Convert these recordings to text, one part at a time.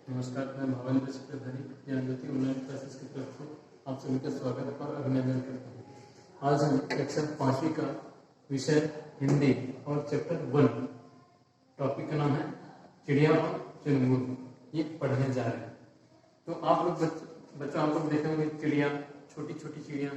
नमस्कार, मैं भावेंद्र चक्रधारी ज्ञान ज्योति ऑनलाइन क्लासेस की तरफ से आप सभी का स्वागत और अभिनंदन करता हूँ। आज हम कक्षा 5वीं का विषय हिंदी और चैप्टर 1 टॉपिक का नाम है चिड़िया और चुनमुन, ये पढ़ने जा रहे हैं। तो आप लोग बच्चों आप लोग देखे होंगे चिड़िया, छोटी छोटी चिड़िया,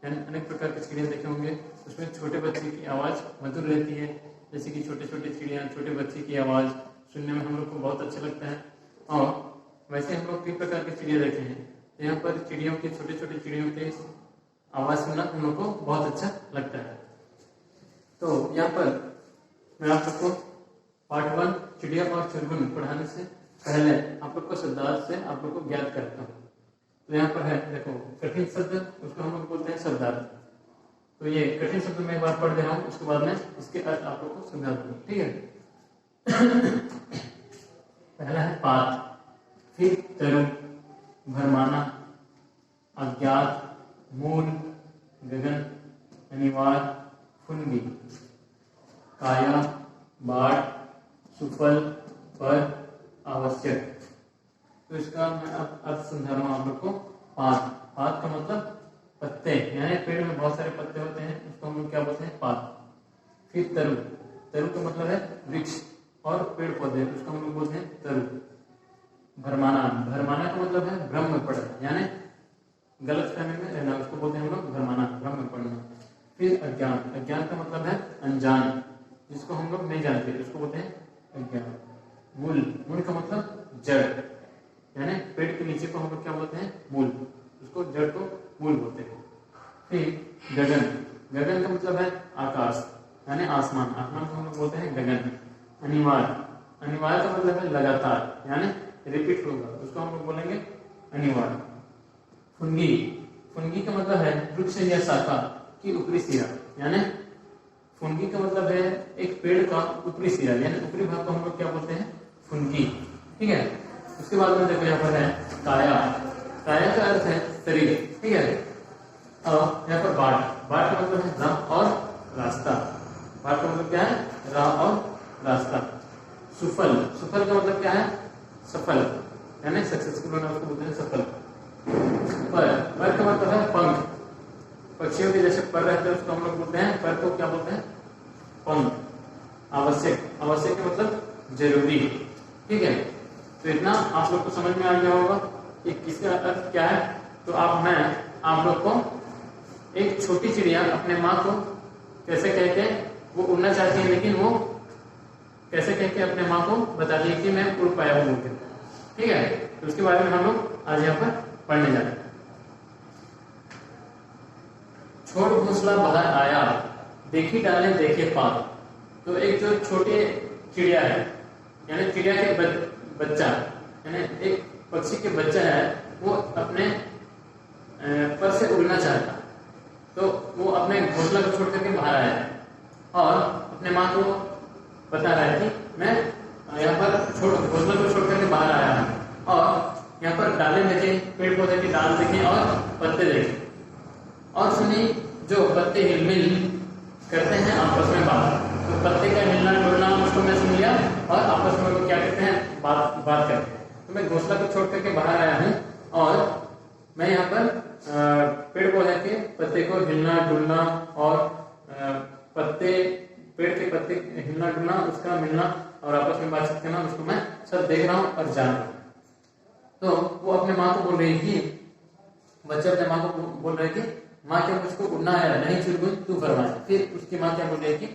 यानी अनेक प्रकार की चिड़िया देखे होंगे। उसमें छोटे बच्चे की आवाज़ मधुर रहती है, जैसे कि छोटे छोटे चिड़िया, छोटे बच्चे की आवाज़ सुनने में हम लोग को बहुत अच्छा लगता है। और वैसे हम लोग कई प्रकार की चिड़िया देखे हैं, यहाँ पर चिड़ियों के छोटे छोटे चिड़ियों के आवाज़ सुनना हम लोग को बहुत अच्छा लगता है। तो यहाँ पर मैं आप लोग को पार्ट 1 चिड़िया और चुनमुन पढ़ाने से पहले आप लोग को शब्दार्थ से आप लोग को ज्ञात करता हूँ। तो यहाँ पर है, देखो, कठिन शब्द, उसको हम लोग बोलते हैं शब्दार्थ। तो ये कठिन शब्द मैं एक बार पढ़ दे रहा हूँ, उसके बाद में इसके अर्थ आप लोग को समझा दूंगा, ठीक है। पहला है पात, फिर तरु, भरमाना, अज्ञात, मूल, गगन, अनिवार्य, फुनगी, काया, बाढ़, सुफल, पर, आवश्यक। तो इसका मैं अब अर्थ समझा रहा हूँ आप लोग को। पात, पात का मतलब पत्ते, यानी पेड़ में बहुत सारे पत्ते होते हैं, उसको हम लोग क्या बोलते हैं, पात। फिर तरु, तरु का मतलब है वृक्ष और पेड़ पौधे, उसको हम लोग बोलते हैं तरु। भरमाना, भरमाना का मतलब है भ्रम में पड़ना, यानी गलत फहमी में रहना, उसको बोलते हैं हम लोग भरमाना, भ्रम में पड़ना। फिर अज्ञान, अज्ञान का मतलब है अनजान, जिसको हम लोग नहीं जानते, उसको बोलते हैं अज्ञान। मूल, मूल का मतलब जड़, यानी पेड़ के नीचे को हम लोग क्या बोलते हैं, मूल, उसको जड़ को मूल बोलते हैं। फिर गगन, गगन का मतलब है आकाश, यानी आसमान, आसमान को हम लोग बोलते हैं गगन। अनिवार्य, अनिवार्य का मतलब है लगातार, यानी रिपीट होगा, उसको हम लोग बोलेंगे अनिवार्य। फुनगी, फुनगी का मतलब है वृक्ष या शाखा की ऊपरी सिरा, यानी फुनगी का मतलब है एक पेड़ का ऊपरी सिरा, यानी ऊपरी भाग को हम लोग क्या बोलते हैं, फुनगी, ठीक है। उसके बाद में देखो यहाँ पर है काया, काया का अर्थ है शरीर, ठीक है। और यहाँ पर बाढ़, बाढ़ का मतलब है राह और रास्ता, बाढ़ का मतलब क्या है, राह और रास्ता। सुफल, सुफल का मतलब क्या है, सफल, यानी सक्सेसफुल होना, उसको बोलते हैं सफल। पर, पर का मतलब है पंख, पक्षियों के जैसे पर रहते हैं, उसको हम लोग बोलते हैं, पर को क्या बोलते हैं, पंख। आवश्यक, आवश्यक का मतलब जरूरी, ठीक है। तो इतना आप लोग को समझ में आ गया होगा कि किसका अर्थ क्या है। तो मैं आप लोग को एक छोटी चिड़िया अपने माँ को कैसे कह के वो उड़ना चाहती है, लेकिन वो कैसे कह के अपने माँ को बताती है कि मैं उड़ पाया हूँ, ठीक है। तो उसके बारे में हम लोग आज यहाँ पर पढ़ने जा रहे हैं। छोट घोंसला बाहर आया, देखी डाले देखे पार। तो एक जो छोटे चिड़िया है, यानी चिड़िया के बच्चा, यानी एक पक्षी के बच्चा है, वो अपने पर से उड़ना चाहता, तो वो अपने घोंसला को छोड़ करके बाहर आया और अपने माँ को बता रहा है कि मैं यहाँ पर घोंसला को छोड़ करके बाहर आया हूँ। और यहाँ पर डाले देखे, पेड़ पौधे के डाल देखे और पत्ते देखे, और सुनी जो पत्ते हिलमिल करते हैं आपस में बात। तो पत्ते का हिलना डुलना उसको मैं सुन लिया और आपस में क्या करते हैं, बात करते हैं। तो मैं घोंसला को छोड़ करके बाहर आया हूँ और मैं यहाँ पर पेड़ पौधे के पत्ते को हिलना डुलना और पत्ते, पेड़ के पत्ते हिलना डुलना, उसका मिलना और आपस में बातचीत करना, उसको मैं सब देख रहा हूँ और जान रहा हूँ। तो वो अपने माँ को बोल रही थी, बच्चा अपने माँ को बोल रहे कि माँ क्या मुझको उड़ना है, नहीं चुनमुन तू फरमाए। फिर उसकी माँ क्या बोल रही है कि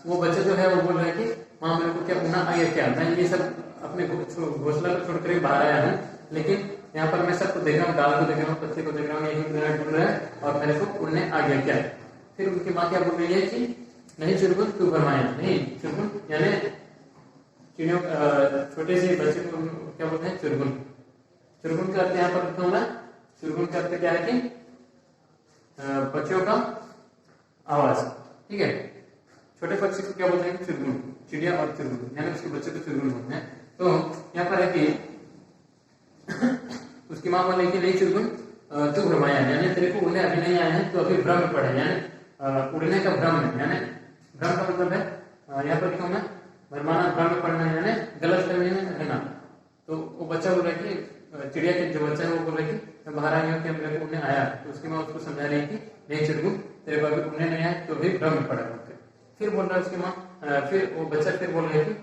वो बच्चा जो है वो बोल रहा है कि माँ मेरे को क्या उड़ना आ गया क्या, मैं ये सब अपने घोंसला को छोड़कर बाहर आया हूँ, लेकिन यहाँ पर मैं सबको देख रहा हूँ, डाल को देख रहा हूँ, पत्ते को देख रहा हूँ, यही मेरा डुल रहा है और मेरे को उड़ने आ गया क्या। फिर उनकी माँ क्या बोल रही है कि नहीं चुनमुन तू फरमाए, नहीं चुनमुन, यानी चिड़ियों छोटे से बच्चे को क्या बोलते हैं, चुनमुन। चुनमुन का अर्थ यहाँ पर लिखा हुआ है, चुनमुन का अर्थ क्या है कि पक्षियों का आवाज, ठीक है। छोटे पक्षी को क्या बोलते हैं, चुनमुन, चिड़िया और चुनमुन, यानी उसके बच्चे को चुनमुन बोलते हैं। तो यहाँ पर है कि उसकी माँ बोले कि नहीं चुनमुन तू भ्रमाया, यानी तेरे को उड़ने अभी नहीं आए हैं, तो अभी भ्रम में पड़े, यानी उड़ने का भ्रम है, यानी भ्रम का मतलब है यहाँ पर लिखा मैं भरमाना, भ्रम में पड़ना, यानी गलत फहमी में रहना। तो वो बच्चा बोल रहा है कि चिड़िया के जो बच्चा है वो बोल रहा है कि मैं बाहर आई हूँ कि मेरे को उड़ने आया। तो उसकी माँ उसको समझा रही कि नहीं चिड़गू, तेरे को अभी उड़ने नहीं आया, तो अभी भ्रम में पड़ा है। फिर बोल रहा है उसकी माँ, फिर वो बच्चा फिर बोल रहा है कि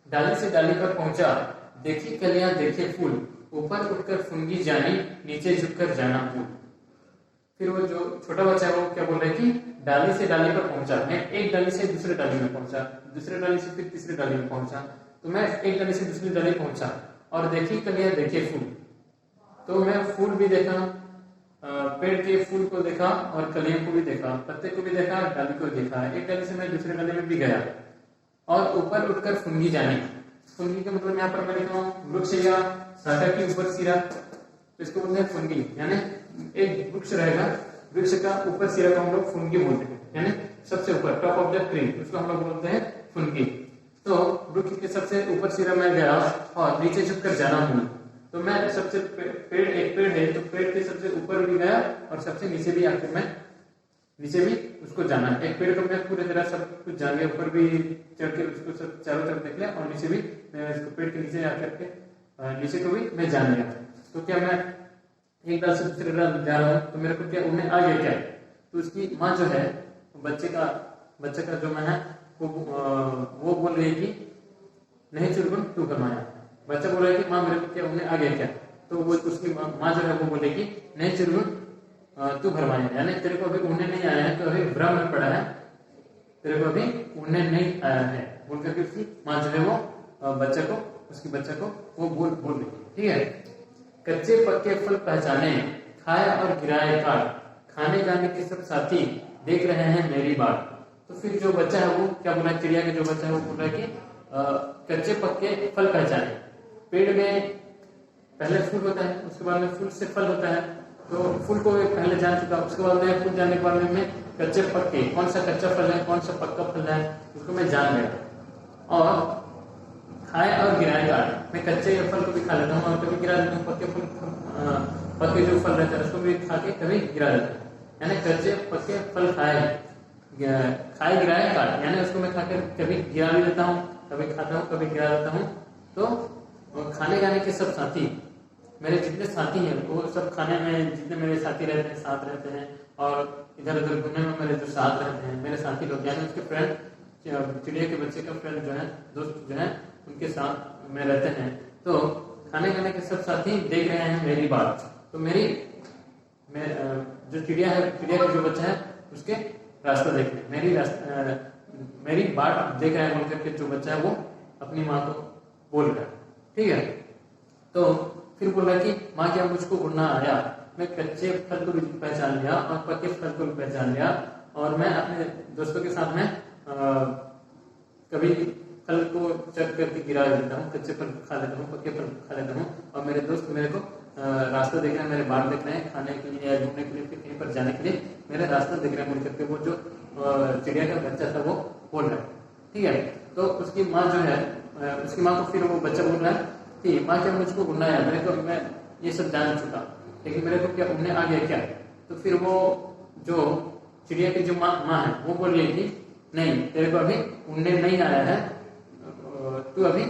डाली से डाली पर पहुंचा, देखी कलियां देखे फूल, ऊपर उठकर फुनगी जानी, नीचे झुककर जाना भूल। फिर वो जो छोटा बच्चा है वो क्या बोल रहा है कि डाली से डाली पर पहुंचा, मैं एक डाली से दूसरे डाली में पहुंचा, दूसरे डाली से फिर तीसरे डाली में पहुंचा, तो मैं एक डाली से दूसरी डाली पहुंचा और देखी कलियां देखे फूल। तो मैं फूल भी देखा, पेड़ के फूल को देखा और कलियों को भी देखा, पत्ते को भी देखा, डाली को देखा। एक डाली से मैं दूसरे डाली में भी गया और ऊपर उठकर फुनगी जानी। फुनगी का मतलब यहाँ पर मैं लिखा हूँ वृक्ष या शाखा की ऊपर सिरा, तो इसको बोलते हैं फुनगी। यानी एक वृक्ष रहेगा, वृक्ष का ऊपर सिरा को हम लोग फुनगी बोलते हैं, यानी सबसे ऊपर टॉप ऑफ द ट्री, उसको हम लोग बोलते हैं फुनगी। तो वृक्ष के सबसे ऊपर सिरा में गया और नीचे झुककर जाना हूँ। तो मैं सबसे पेड़, एक पेड़ है तो पेड़ के सबसे ऊपर भी गया और सबसे नीचे भी आकर मैं नीचे भी उसको जाना। एक पेड़ को मैं पूरी तरह सब कुछ जान गया, ऊपर भी चढ़ के उसको सब चारों तरफ देख लिया और नीचे भी मैं उसको पेड़ के नीचे आकर के नीचे को भी मैं जान गया। तो क्या मैं एक डाल से दूसरे डाल जा रहा हूँ तो मेरे को क्या उड़ने आ गया क्या? तो उसकी माँ जो है बच्चे का जो मैं है वो बोल रही है कि नहीं चुड़गुन तू घरमाया। बच्चा बोल रहा है कि माँ मेरे को क्या उड़ने आ गया क्या? तो वो उसकी माँ जो है वो बोलेगी नहीं चुड़गुन तू भरमाया, यानी तेरे को अभी उड़ने नहीं आया है, तो अभी भ्रम में पड़ा है, तेरे को अभी उड़ने नहीं आया है बोल करके उसकी माँ जो है वो उसकी बच्चा को वो बोल रही है। ठीक है। कच्चे पक्के फल पहचाने, खाया और गिराए काट, खाने जाने के सब साथी देख रहे हैं मेरी बात। तो फिर जो बच्चा है वो क्या बोल रहा है, चिड़िया का जो बच्चा है वो बोल रहा है कि कच्चे पक्के फल पहचाने। पेड़ में पहले फूल होता है, उसके बाद में फूल से फल होता है, तो फूल को पहले जान चुका, उसके बाद में फूल जानने के बाद में कच्चे पक्के कौन सा कच्चा फल है कौन सा पक्का फल है उसको मैं जान गया। और खाए और गिराए काट, मैं कच्चे फल को भी खा लेता हूँ और कभी गिरा देता हूँ, पक्के जो फल रहता है उसको भी खा के कभी गिरा देता हूँ। यानी कच्चे पक्के फल खाए गिराए काट, यानी उसको मैं खाकर कभी गिरा भी देता हूँ, कभी खाता हूँ, कभी गिरा देता हूँ। तो खाने जाने के सब साथी, मेरे जितने साथी हैं वो सब खाने में जितने मेरे साथी रहते हैं साथ रहते हैं, और इधर उधर घूमने में मेरे जो साथ रहते हैं मेरे साथी लोग, यानी उसके फ्रेंड, चिड़िया के बच्चे का फ्रेंड जो है, दोस्त जो है, उनके साथ में रहते हैं। तो खाने खाने के सब साथी देख रहे हैं मेरी बात। तो जो चिड़िया है, चिड़िया का जो बच्चा है उसके रास्ता देख रहे हैं, मेरी बात देख रहे हैं बोल करके जो बच्चा है वो अपनी माँ को बोल रहा है। ठीक है। तो फिर बोला कि माँ क्या मुझको उड़ना आया, मैं कच्चे फल को भी पहचान लिया और पक्के फल को भी पहचान लिया, और मैं अपने दोस्तों के साथ में कभी फल को चट करके गिरा देता हूँ, कच्चे फल खा लेता हूँ, पक्के फल खा लेता हूँ, और मेरे दोस्त मेरे को रास्ता देख रहे हैं, मेरे बाहर देख रहे हैं, खाने के लिए या घूमने के लिए फिर कहीं पर जाने के लिए मेरे रास्ता देख रहे हैं बोल करके वो जो चिड़िया का बच्चा था वो बोल रहा है। ठीक है। तो उसकी माँ जो है, उसकी माँ को फिर वो बच्चा बोल रहा है कि माँ क्या मुझको उड़ना है, मेरे को मैं ये सब जान चुका, लेकिन मेरे को क्या उड़ने आ गया क्या? तो फिर वो जो चिड़िया की जो माँ है वो बोल रही थी नहीं, तेरे को अभी उड़ने नहीं आया है, तू अभी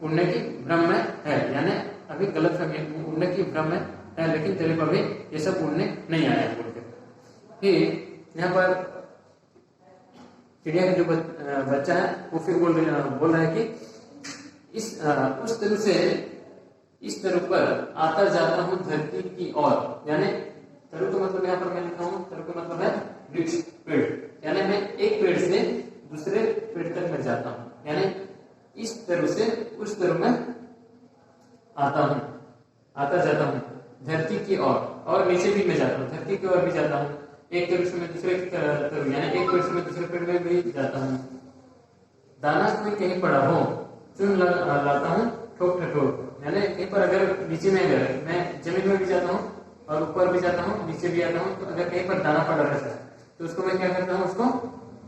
उड़ने की भ्रम में है, यानी अभी गलत फहमी, उड़ने की भ्रम में है, लेकिन तेरे को अभी ये सब उड़ने नहीं आया है बोल के। फिर यहाँ पर चिड़िया का जो बच्चा है वो फिर बोल रहा है कि उस तरह से इस तरह पर आता जाता हूँ धरती की ओर, यानी तरु का मतलब यहाँ पर मैं लिखा हूँ, तरु का मतलब है वृक्ष, पेड़, यानी मैं एक पेड़ से दूसरे पेड़ तक मैं जाता हूँ, यानी इस तरह से उस तरह में आता जाता हूँ धरती की ओर, और नीचे भी मैं जाता हूँ, धरती की ओर भी जाता हूँ, एक पेड़ से मैं दूसरे तरफ, यानी एक पेड़ से मैं दूसरे पेड़ में भी जाता हूँ। दाना कोई कहीं पड़ा हो चुन लाता हूँ ठोक ठठोक, यानी कहीं पर अगर नीचे में अगर मैं जमीन में भी जाता हूँ और ऊपर भी जाता हूँ नीचे भी आता हूँ, तो अगर कहीं पर दाना पड़ा रहता है तो उसको मैं क्या करता हूँ, उसको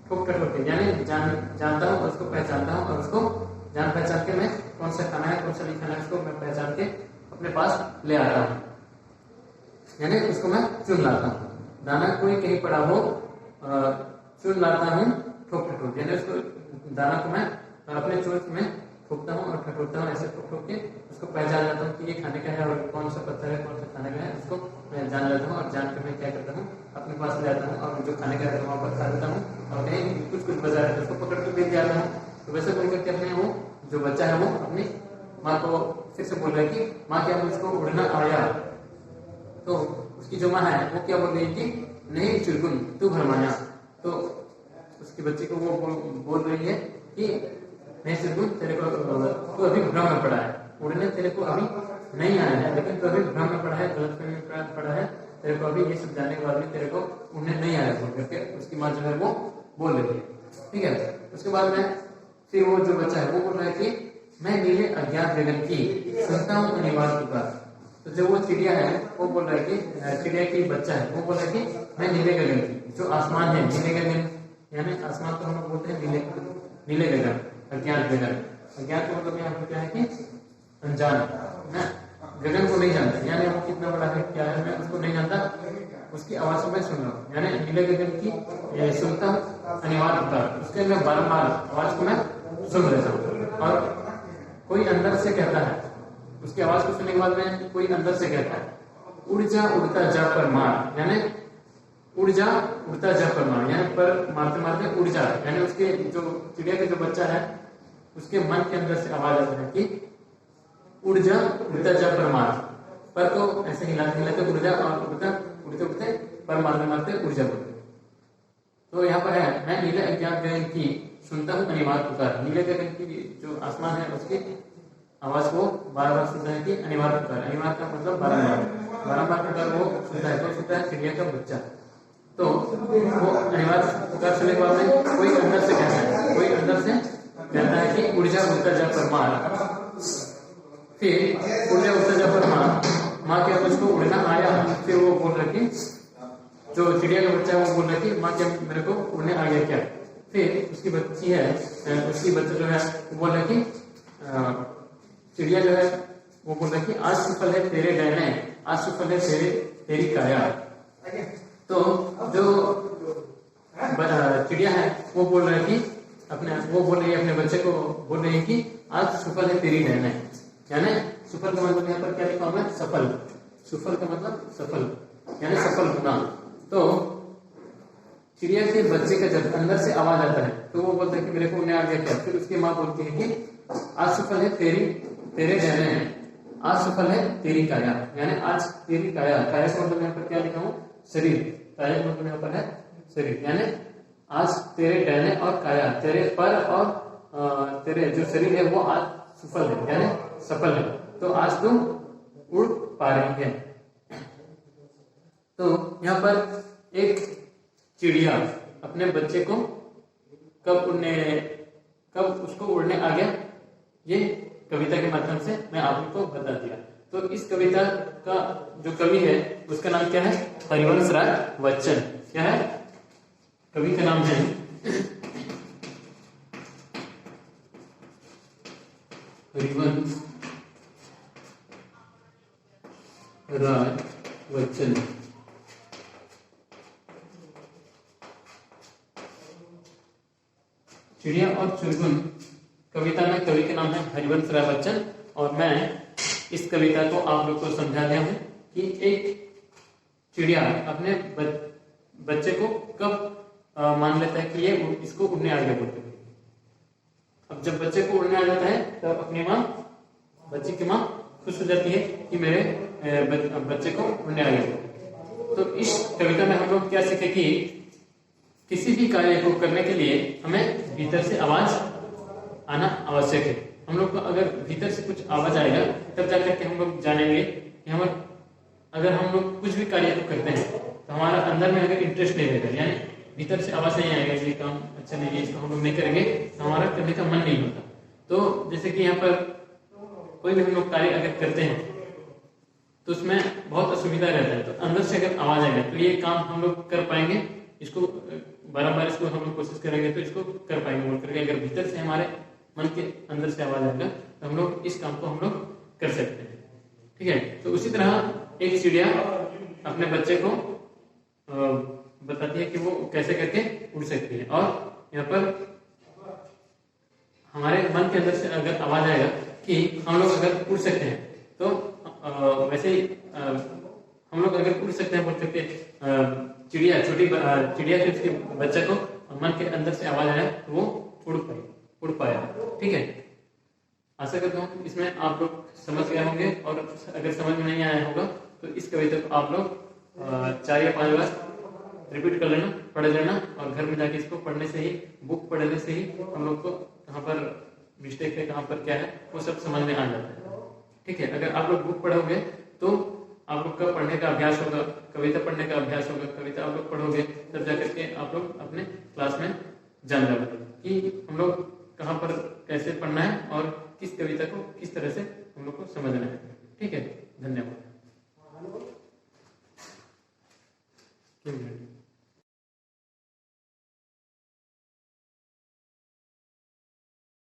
ठोक ठठोक, यानी जानता हूँ, उसको पहचानता हूँ, और उसको जान पहचान के मैं कौन सा खाना है कौन सा नहीं खाना है उसको मैं पहचान के अपने पास ले आता हूँ, यानी उसको मैं चुन लाता हूँ। दाना कोई कहीं पड़ा हो चुन लाता हूँ ठोक ठठोक, यानी उसको दाना को मैं अपने चोंच में ठोकता हूँ और ठटोलता हूँ, ऐसे ठोक ठोक के उसको पहचान लेता हूँ कि ये खाने का है और कौन सा पत्थर है कौन सा खाने का है, उसको मैं जान लेता हूँ और जान कर मैं क्या करता हूँ अपने पास ले आता हूँ और जो खाने का है वहाँ पर खा लेता हूँ और नहीं कुछ कुछ बचा है उसको पकड़ कर दे आता हूँ। तो वैसे बोल करके अपने वो जो बच्चा है वो अपनी माँ को फिर से बोल रहा है कि माँ क्या मुझको उड़ना आया। तो उसकी जो माँ है वो क्या बोल रही है कि नहीं चुलबुल तू भरमाया। तो उसकी बच्ची को वो बोल रही है कि नहीं चुलबुल तेरे को तू अभी भ्रम में पड़ा है, उड़ने तेरे को अभी नहीं आया है, लेकिन तू अभी भ्रम में पड़ा है, गलतफहमी में पड़ा है, तेरे को अभी ये सब जानने के बाद भी तेरे को उड़ने नहीं आया बोल करके उसकी माँ जो है वो बोल रही है। ठीक है, उसके बाद में फिर वो जो बच्चा है वो बोल रहा है कि मैं नीले अज्ञात गगन की सुनता हूँ अनिवार्य पुकार। तो जो वो चिड़िया है वो बोल रहा है कि चिड़िया की बच्चा है वो बोल रहा है कि मैं नीले गगन की, जो आसमान है नीले गगन, यानी आसमान तो हम लोग बोलते हैं नीले गगन, अज्ञात गगन। अज्ञात का मतलब यहाँ पर क्या है कि अनजान है, गगन को नहीं जानता, यानी वो कितना बड़ा है क्या है मैं उसको नहीं जानता, उसकी आवाज को मैं सुन रहा हूँ, यानी नीले गगन की सुनता हूँ अनिवार्य पुकार, उसके मैं बारम्बार आवाज को मैं सुन लेता हूँ। और कोई अंदर से कहता है, उसकी आवाज को सुनने के बाद में कोई अंदर से कहता है उड़ जा उड़ता जा पर मार, यानी उड़ जा उड़ता जा पर मार, यानी पर मारते मारते उड़ जा, यानी उसके जो चिड़िया का जो बच्चा है उसके मन के अंदर से आवाज आता है कि उड़ जा उड़ता जा पर मार, पर को ऐसे हिलाते हिलाते उड़ जा और उड़ते उड़ते पर मारते मारते उड़ जा बोलते। तो यहाँ पर है मैं नीले अज्ञात गगन की सुनता हूँ अनिवार्य पुकार, नीले गगन की जो आसमान है उसकी आवाज को बार बार सुनता है कि अनिवार्य पुकार, अनिवार्य का मतलब बारम्बार पुकार वो सुनता है, तो सुनता है चिड़िया का बच्चा। तो वो अनिवार्य पुकार सुनने के बाद में कोई अंदर से कहता है, कोई अंदर से कहता है कि उड़ जा उड़ता जा पर मार, फिर उड़ जा उड़ता जा पर माँ क्या मुझको उड़ना आया। फिर वो बोल रहा कि जो चिड़िया का बच्चा है वो बोल रहा कि माँ क्या मेरे को उड़ने आ गया क्या। फिर उसकी बच्ची है, उसकी बच्चा जो है वो बोल रहा कि चिड़िया जो है वो बोल रहा कि आज सफल है तेरे डरने, आज सफल है तेरी काया। तो जो चिड़िया है वो बोल रहा है कि वो बोल रही है अपने बच्चे को बोल रही है कि आज सफल है तेरी डरने, यानी सफल का मतलब यहाँ पर क्या लिखा हुआ है सफल, सफल का मतलब सफल यानी सफल होना। तो चिड़िया के बच्चे का जब अंदर से आवाज आता है तो वो बोलता है कि मेरे को उन्हें आ गया क्या। फिर उसकी माँ बोलती है कि आज सफल है तेरे डरने हैं, आज सफल है तेरी काया, यानी आज तेरी काया, काया का मतलब यहाँ पर क्या लिखा हूँ शरीर, काया का मतलब यहाँ पर है शरीर, यानी आज तेरे डरने और काया तेरे पर और तेरे जो शरीर है वो आज सफल है यानी सफल है, तो आज तुम उड़ पा रही है। तो यहाँ पर एक चिड़िया अपने बच्चे को कब उसको उड़ने आ गया, ये कविता के माध्यम से मैं आप लोगों को बता दिया। तो इस कविता का जो कवि है उसका नाम क्या है हरिवंश राय बच्चन। क्या है कवि का नाम है हरिवंश राय बच्चन। चिड़िया और चुलबुल कविता में कवि का नाम है हरिवंश राय बच्चन। और मैं इस कविता को आप लोग को समझा दिया हूं कि एक चिड़िया अपने बच्चे को कब मान लेता है कि ये इसको उड़ने आ गया बोलते हैं। अब जब बच्चे को उड़ने आ जाता है तब अपनी माँ बच्चे की माँ खुश हो जाती है कि मेरे बच्चे को उड़ने आ गया। तो इस कविता में हम लोग क्या सीखे कि किसी भी कार्य को करने के लिए हमें भीतर से आवाज आना आवश्यक है। हम लोग को अगर भीतर से कुछ आवाज आएगा तब जाकर के हम लोग जानेंगे कि अगर हम लोग कुछ भी कार्य को करते हैं तो हमारा अंदर में अगर इंटरेस्ट नहीं रहेगा, यानी भीतर से आवाज नहीं आएगा ये काम अच्छा नहीं है इसको हम लोग नहीं करेंगे तो हमारा करने का मन नहीं होता। तो जैसे कि यहाँ पर कोई भी हम लोग कार्य अगर करते हैं तो उसमें बहुत असुविधा रहता है, तो अंदर से अगर आवाज आएगा तो ये काम हम लोग कर पाएंगे, इसको बार इसको हम लोग कोशिश करेंगे तो इसको कर पाएंगे बोल करके। अगर भीतर से हमारे मन के अंदर से आवाज आएगा तो हम लोग इस काम को हम लोग कर सकते हैं। ठीक है, तो उसी तरह एक चिड़िया अपने बच्चे को बताती है कि वो कैसे करके उड़ सकती है। और यहाँ पर हमारे मन के अंदर से अगर आवाज आएगा कि हम लोग अगर उड़ सकते हैं तो वैसे ही हम लोग अगर उड़ सकते हैं बोल सकते चिड़िया चिड़िया के उसके बच्चे को मन के अंदर से आवाज आया तो वो उड़ पाया। ठीक है, आशा करता हूँ इसमें आप लोग समझ गए होंगे, और अगर समझ में नहीं आया होगा तो इस कविता को आप लोग 4 या 5 बार रिपीट कर लेना, पढ़ लेना, और घर में जाके इसको पढ़ने से ही, बुक पढ़ने से ही हम लोग को कहाँ पर मिस्टेक है, कहाँ पर क्या है, वो सब समझ में आ जाता है। ठीक है, अगर आप लोग बुक पढ़ोगे तो आप लोग का पढ़ने का अभ्यास होगा, कविता पढ़ने का अभ्यास होगा, कविता आप लोग पढ़ोगे तब जाकर के आप लोग अपने क्लास में जान जाओगे कि हम लोग कहाँ पर कैसे पढ़ना है और किस कविता को किस तरह से हम लोग को समझना है। ठीक है, धन्यवाद।